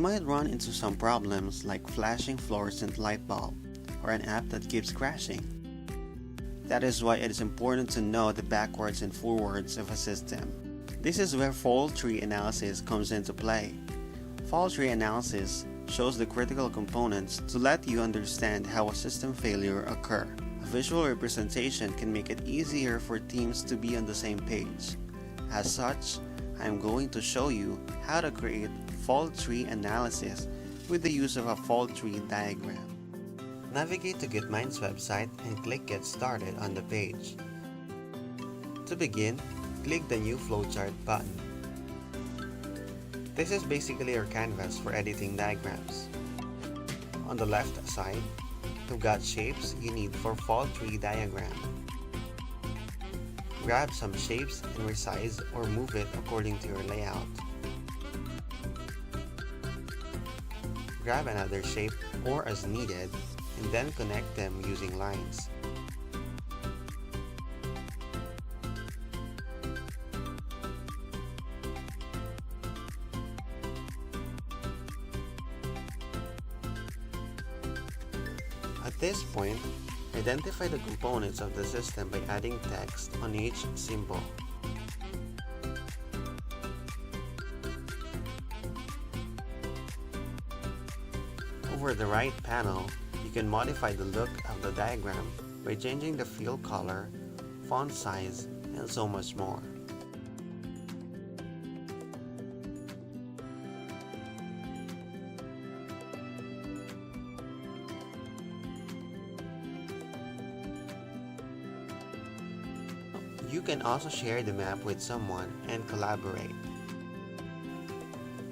might run into some problems like flashing fluorescent light bulb or an app that keeps crashing. That is why it is important to know the backwards and forwards of a system. This is where fault tree analysis comes into play. Fault tree analysis shows the critical components to let you understand how a system failure occurs. A visual representation can make it easier for teams to be on the same page. As such, I am going to show you how to create fault tree analysis with the use of a fault tree diagram. Navigate to GitMind's website and click Get Started on the page. To begin, click the New Flowchart button. This is basically your canvas for editing diagrams. On the left side, you've got shapes you need for fault tree diagram. Grab some shapes and resize or move it according to your layout. Grab another shape or as needed and then connect them using lines. At this point, identify the components of the system by adding text on each symbol. Over the right panel, you can modify the look of the diagram by changing the field color, font size, and so much more. You can also share the map with someone and collaborate.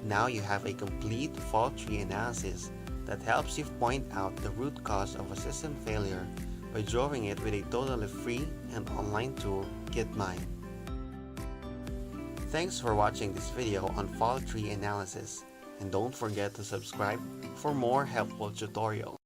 Now you have a complete fault tree analysis that helps you point out the root cause of a system failure by drawing it with a totally free and online tool, GitMind. Thanks for watching this video on fault tree analysis, and don't forget to subscribe for more helpful tutorials.